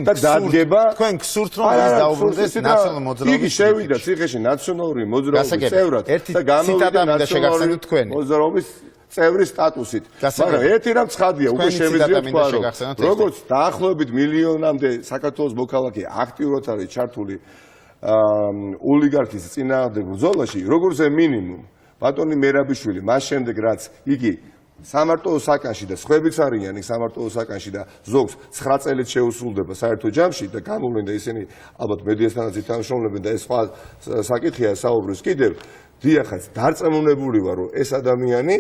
და დადგება, თქვენ გსურთ რომ ის დაუბრუნდეს ნაციონალური მოძრაობის. იგი შევიდა ციხეში ნაციონალური მოძრაობის წევრად და გამოვიდა ნაციონალური მოძრაობის წევრის სტატუსით. მაგრამ ერთი რამ ცხადია, უკვე შევიძლია თქვა, რომ როგორც დაახლოებით მილიონამდე საქართველოს მოქალაქე აქტიურად არის ჩართული ოლიგარქის წინააღმდეგ ბრძოლაში, როგორც მინიმუმ ბატონი მერაბიშვილი მას შემდეგ რაც იგი სამარტო საკანში და სხვაებიც არიან იქ სამარტო საკანში და ზოგს 9 წელით შეუსრულდება საერთო ჯამში და გამოვლენ და ისინი ალბათ მედიასთანაც ითანშმოლებენ და ეს სხვა საკითხია საუბრის კიდევ დიახაც დარწმუნებული ვარ რომ ეს ადამიანი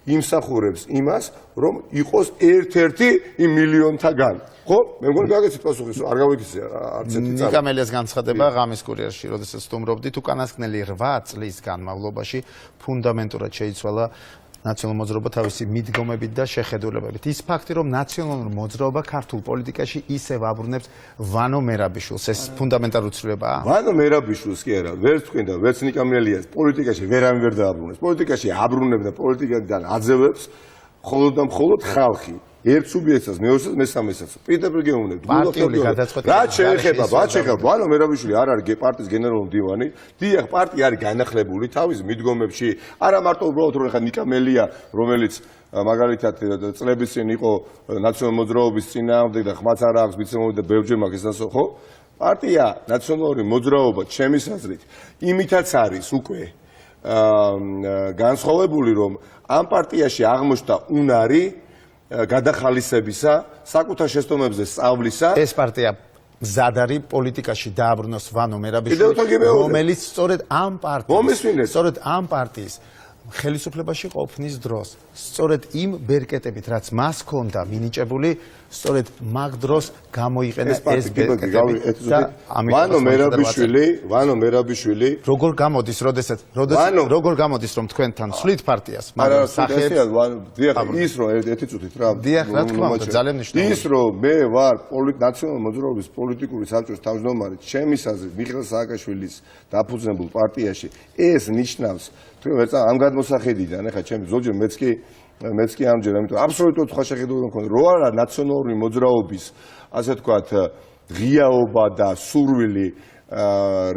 იმსახურებს იმას რომ იყოს ერთ-ერთი იმ მილიონთაგან ხო მე მგონი გაგეცით პასუხი არ გავიქცე არც ერთი წამი ნიკამელიას განცხადება ღამის კურიერში როდესაც სტუმრობდით უკანასკნელი 8 წლის განმავლობაში ფუნდამენტურად შეიცვალა ნაციონალური მოძრაობა თავისი მიდგომებით და შეხედულებებით. ის ფაქტი, რომ ნაციონალური მოძრაობა ქართულ პოლიტიკაში ისევ აბრუნებს ვანო მერაბიშვილს, ეს ფუნდამენტალური ცვლილებაა. ვანო მერაბიშვილს კი არა, ვერც თქვენ და ვერც ნიკამელიას პოლიტიკაში ვერავინ ვერ დააბრუნებს. პოლიტიკაში აბრუნებს და პოლიტიკიდან აძევებს მხოლოდ და მხოლოდ ხალხი. ერთ სუბიექტს, მეორესაც, მესამესაც. პირდაპირ გეუბნებთ. რა შეეხება, ვანო მერაბიშვილი არ არის პარტიის გენერალური მდივანი. დიახ, პარტია არის განახლებული თავის მიდგომებში. არა მარტო უბრალოდ რომ ხა ნიკამელია, რომელიც მაგალითად წლების წინ იყო ნაციონალური მოძრაობის წინააღმდეგ და ხმაც არ აქვს ვიცემული და ბევრჯერ მაგას ხო? პარტია ნაციონალური მოძრაობა ჩემის აზრით იმითაც არის უკვე განსხვავებული, რომ ამ პარტიაში აღმოჩნდა უნარი გადახალისებისა, საკუთარ შეცდომებზე სწავლისა. ეს პარტია მზად არის პოლიტიკაში დააბრუნოს ვანო მერაბიშვილი, რომელიც სწორედ ამ პარტიის ხელისუფლებაში ყოფნის დროს, სწორედ იმ ბერკეტებით, რაც მას ჰქონდა მინიჭებული, სწორედ მაგ დროს გამოიყენა ეს ბერკეტები და ვანო მერაბიშვილი როგორ გამოდის, როგორ გამოდის, რომ თქვენთან სვლით პარტიას, მაგრამ სახეებს ის რომ ერთი წუთით რა დიახ, რა თქმა უნდა, ძალიან მნიშვნელოვანია. ის რომ მე ვარ ნაციონალური მოძრაობის პოლიტიკური საბჭოს თავმჯდომარე, ჩემის აზრით, მიხეილ სააკაშვილის დაფუძნებულ პარტიაში, ეს ნიშნავს თქო ამ გადმოსახედიდან, ეხლა ჩემი ზოგჯერ მეც კი ამჯერ, ამიტომ აბსოლუტურად სხვა შეხედულება მქონდა, რო არა ნაციონალური მოძრაობის, ასე ვთქვათ, ღიაობა და სურვილი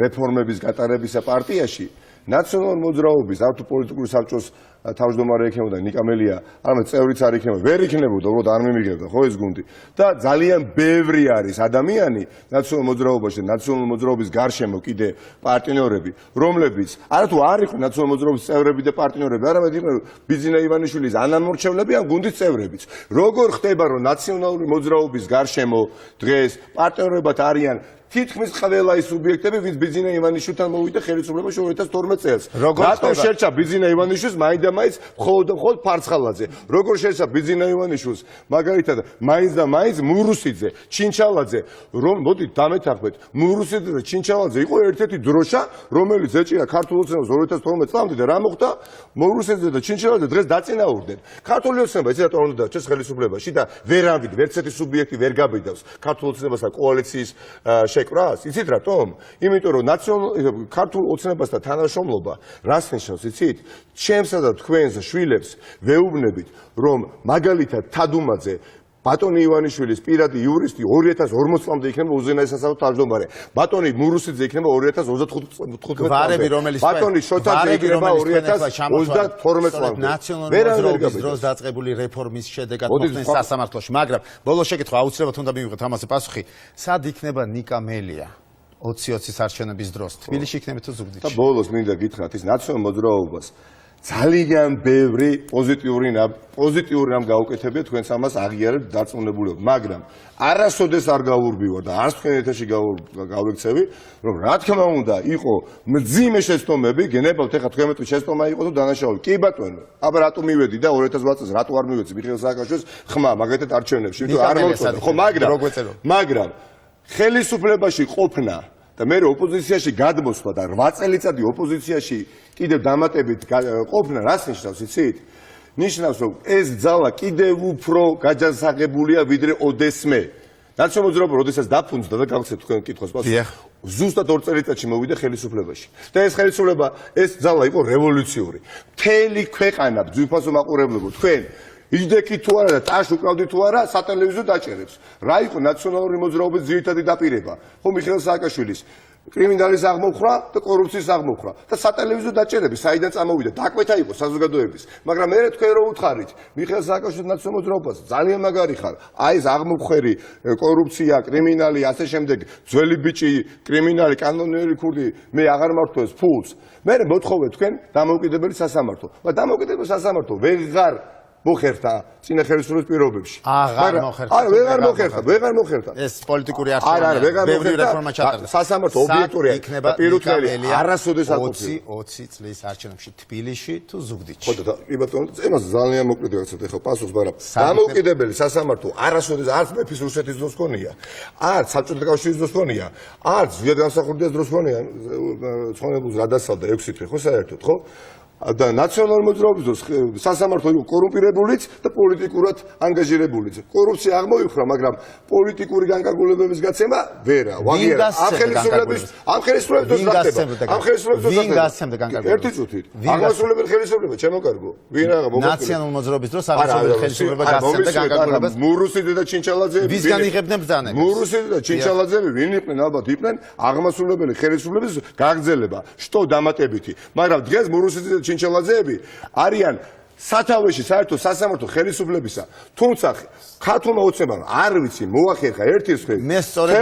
რეფორმების გატარებისა პარტიაში, ნაციონალური მოძრაობის ავტო პოლიტიკური საბჭოს თავმჯდომარე იქნებოდა ნიკამელია, არამედ წევრიც არ იქნებოდა, ვერ იქნებოდა, უბრალოდ არ მიმიღებდა ხო ეს გუნდი. და ძალიან ბევრი არის ადამიანი ნაციონალურ მოძრაობაში და ნაციონალური მოძრაობის გარშემო კიდე პარტნიორები, რომლებიც არათუ არ იყვნენ ნაციონალური მოძრაობის წევრები და პარტნიორები, არამედ იყვნენ ბიძინა ივანიშვილის ანამორჩევლები ან გუნდის წევრებიც. როგორ ხდება, რომ ნაციონალური მოძრაობის გარშემო დღეს პარტნიორებად არიან თითქმის ყველა ის სუბიექტები, ვინც ბიძინა ივანიშვილთან მოვიდა ხელისუფლებაში 2012 წელს. რატომ შერჩა ბიძინა ივანიშვილს მაინდამაინც მხოლოდ ფარცხალაძე? როგორ შერჩა ბიძინა ივანიშვილს მაგალითად მაინც და მაინც მურუსიძე, ჩინჩალაძე, რომ მოდით დამეთანხმეთ, მურუსიძე და ჩინჩალაძე იყო ერთ-ერთი დროშა, რომელიც ეჭირა ქართულ ოცნებას 2012 წლამდე და რა მოხდა? მურუსიძე და ჩინჩალაძე დღეს დაწინაურდნენ. ქართული ოცნება ეს რატომ უნდა დარჩეს ხელისუფლებაში და ვერ ამბით, ვერც ერთი სუბიექტი ვერ გაბედავს ქართულ ოცნებასა კოალიციის ეკრას, იცით რატომ? იმიტომ რომ ქართულ ოცნებასთან თანამშრომლობა რას ნიშნავს, იცით? ჩემსა და თქვენს შვილებს ვეუბნებით, რომ მაგალითად თადუმაძე ბატონი ივანიშვილის პირადი იურისტი 2040 წლამდე იქნება უზენაეს სასამართლო თავმჯდომარე. ბატონი მურუსიძე იქნება 2035 წლამდე. ბატონი შოთაძე იქნება 2032 წლამდე. ნაციონალური მოძრაობის დროს დაწყებული რეფორმის შედეგად მოხდეს სასამართლოში, მაგრამ ბოლოს შეკითხვა აუცილებლად უნდა მივიღოთ ამაზე პასუხი. სად იქნება ნიკამელია 2020-ის არჩევნების დროს? თბილისში იქნება თუ ზუგდიდში? და ბოლოს მინდა გითხრათ, ის ნაციონალურ მოძრაობას ძალიან ბევრი პოზიტიური რამ გაუკეთებია, თქვენს ამას აღიარებთ დარწმუნებულად, მაგრამ არასოდეს არ გაურბივარ და არც თქვენ ეთერში გავიქცევი, რომ რა თქმა უნდა იყო მძიმე შეცდომები, გენებავთ ეხლა 12 შეცდომა იყო თუ დანაშაული. კი ბატონო, აბა რატო მივედი და 2008 წელს რატო არ მივეცი მიხეილ სააკაშვილის ხმა, მაგალითად არჩევნებში, იმიტომ არ მოწოდა. ხო, მაგრამ ხელისუფლებაში ყოფნა და მე ოპოზიციაში გადმოსვლა და 8 წელიწადი ოპოზიციაში კიდევ დამატებით ყოფნა რას ნიშნავს, იცით? ნიშნავს, რომ ეს ძალა კიდევ უფრო გაჯანსაღებულია ვიდრე ოდესმე. ნაციონალური მოძრაობა როდესაც დაფუძნდა და გავხსენეთ თქვენ კითხვას პასუხი. ზუსტად 2 წელიწადში მოვიდა ხელისუფლებაში. და ეს ხელისუფლება, ეს ძალა იყო რევოლუციური. მთელი ქვეყანა ძვირფასო მაყურებლებო, თქვენ იჯდექი თუ არა და ტაშ უკრავდი თუ არა, სატელევიზიო დაჭერებს. რა იყო ნაციონალური მოძრაობის ძირითადი დაპირება? ხო, მიხეილ სააკაშვილის კრიმინალის აღმოფხვრა და კორუფციის აღმოფხვრა და სატელევიზიო დაჭერები, საიდან წამოვიდა, დაკვეთა იყო საზოგადოების. მაგრამ მე თქვენ რო უთხარით, მიხეილ სააკაშვილის ნაციონალურ მოძრაობას ძალიან მაგარი ხარ. აი ეს აღმოფხვერი, კორუფცია, კრიმინალი, ასე შემდეგ, ძველი ბიჭი, კრიმინალი, კანონიერი ქურდი, მე აღარ მართვეს ფულს. მე მოთხოვე თქვენ დამოუკიდებელი სასამართლო. მაგრამ დამოუკიდებელი სასამართლო ვეღარ მოხერხდა წინა ხელისუფლების პირობებში. ვეღარ მოხერხდა. ეს პოლიტიკური არჩევნია. ბევრი რეფორმა ჩატარდა. სასამართლო ობიექტურია და პირუტყველი არასოდეს არ ყოფილა. 20 წლის არჩევნებში თბილისში თუ ზუგდიდში. ხო და კი ბატონო, ემას ძალიან მოკლედ გახსოვთ ახლა პასუხს, მაგრამ დამოუკიდებელი სასამართლო არასოდეს არც მეფის რუსეთის დროს ქონია, არც საბჭოთა კავშირის დროს ქონია, არც ზვიად განსახურდიას დროს ქონია, ცხონებულს გადასალდა 6 თვე, ხო საერთოდ, ხო? და ნაციონალური მოძრაობის დროს სასამართლო იყო კორუმპირებულიც და პოლიტიკურად ანგაჟირებულიც. კორუფცია აღმოიფხვრა, მაგრამ პოლიტიკური განკარგულებების გაცემა ვერა. ვაღიარა. ამ ხელისუფლების დროს რა ხდება? ამ ხელისუფლების დროს ვინ გასცემდა განკარგულებას? ერთი წუთით. აღმასრულებელი ხელისუფლება, ჩემო კარგო. ვინ რა მოგოწევი? ნაციონალური მოძრაობის დროს აღმასრულებელი ხელისუფლება გასცემდა განკარგულებას. მურუსიძე და ჩინჩალაძეები ვისგან იღებდნენ ბრძანებას? მურუსიძე და ჩინჩალაძეები ვინ იყვნენ? ალბათ იყვნენ აღმასრულებელი ხელისუფლების გაგრძელება, შტო დამატებითი. მაგრამ დღეს მურუსიძე და ჩინჩალაძეები არიან სათავეში საერთო სასამართლო ხელისუფლებისა, თუმცა ქართულმა ოცნებამ არ ვიცი მოახერხა ერთი ხელი. მე სწორედ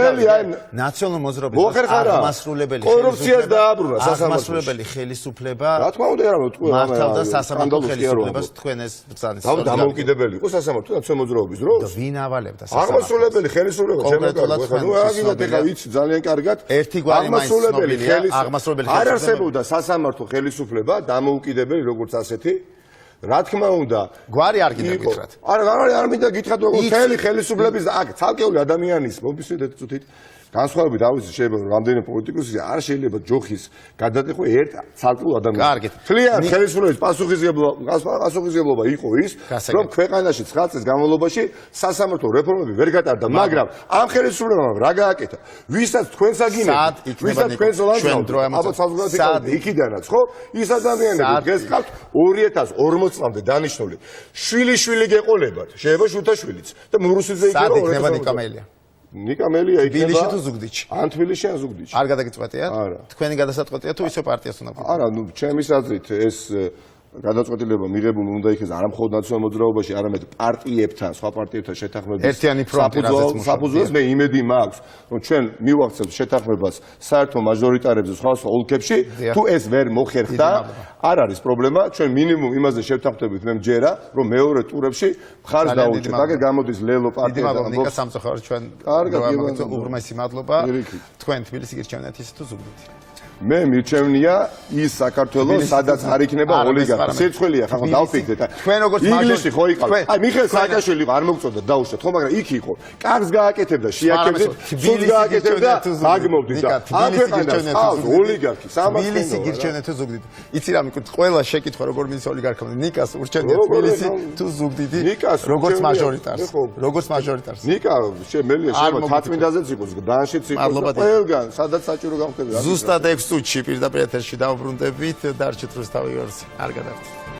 ნაციონალურ მოძრაობის აღმასრულებელი კორუფციას დააბრუნა სასამართლოში. აღმასრულებელი ხელისუფლება რა თქმა უნდა, არა, მართავდა სასამართლო ხელისუფლებას თქვენ ეს ბრძანის. დამოუკიდებელი იყო სასამართლო ნაციონალურ მოძრაობის დროს. ვინ ავალებდა აღმასრულებელი ხელისუფლება შემოგაგებათ ვიცი ძალიან კარგად. ერთი გვარი მაინც ცნობილია აღმასრულებელი არ არსებობდა სასამართლო ხელისუფლება დამოუკიდებელი როგორც ასეთი. რა თქმა უნდა, გვარი არ გინდა გითხრათ. არ მინდა გითხრათ როგორც მთელი ხელისუფლების აქ ცალკეული ადამიანის მოფისვიდეთ წუთით განსხვავებით ავიცი შეიძლება რამდენი პოლიტიკოსი არ შეიძლება ჯოხის გადატეხვა ერთ ცალკეულ ადამიანს. კარგით. თლიან ხელისუფლების პასუხისმგებლობა იყო ის, რომ ქვეყანაში 9 წლის განმავლობაში სასამართლო რეფორმები ვერ გატარდა, მაგრამ ამ ხელისუფლებამ რა გააკეთა? ვისაც თქვენს აგინებთ, ვისაც თქვენს ლანდშაფტს, აბა საზოგადოებრივ იქიდანაც, ხო? ის ადამიანები დღეს ყავთ 2040 წლამდე დანიშნული. შვილი გეყოლებათ, შეიძლება შუთაშვილიც და მურუსიძე იქნება 2040. სად იქნება ნიკამელია? ნიკამელია იქნება თბილისში თუ ზუგდიდში? ან თბილისში ან ზუგდიდში. არ გადაგიწყვეტიათ? არა. თქვენი გადასაწყვეტია თუ ისო პარტიას უნდა გქონდეთ? არა, ნუ ჩემის აზრით ეს გადაწყვეტილება მიღებული უნდა იქნეს არა მხოლოდ ნაციონალურ მოძრაობაში, არამედ პარტიებთან, სხვა პარტიებთან შეთანხმების ერთიანი ფრონტი, რაზეც საფუძველს მე იმედი მაქვს, რომ ჩვენ მივახცევთ შეთანხმებას საერთო მაჟორიტარებზე სხვა ოლქებში, თუ ეს ვერ მოხერხდა, არ არის პრობლემა, ჩვენ მინიმუმ იმაზე შევთანხმდებით მე მჯერა, რომ მეორე ტურებში მხარს დაუჭერთ. აგერ გამოდის ლელო პარტია და ნიკა სამწუხაროდ ჩვენ უღრმესი მადლობა. თქვენ თბილისი გირჩევნიათ ის თუ ზუგდიდი? მე მირჩევნია ის საქართველოს, სადაც არ იქნება ოლიგარქი. სიცხველია ხა დავფიქრეთ. თქვენ როგორც ინგლისში ხო იყავით? აი მიხეილ სააკაშვილი იყო, არ მოგწონდა დაუშვათ, ხო, მაგრამ იქ იყო. კარგს გააკეთებდა, შეაკეთებდა, სულს გააკეთებდა, აგმოვდით და ამ ქვეყანას ყავს ოლიგარქი. თბილისი გირჩევნიათ თუ ზუგდიდი? იცი რა მეკითხეთ, ყველა შეკითხვა როგორ მინს ოლიგარქმა. ნიკას ურჩევნიათ თბილისი თუ ზუგდიდი? როგორც მაჟორიტარს. როგორც მაჟორიტარს. ნიკა შემელია შეიძლება თათმინდაზეც იყოს, გდანშიც იყოს, ყველგან, სადაც საჭირო გამხდები. ზუსტად 6 წუთში პირდაპირ ეთერში დავბრუნდებით, დარჩეთ რუსთავი ორსი. არ გადავწყვეტ.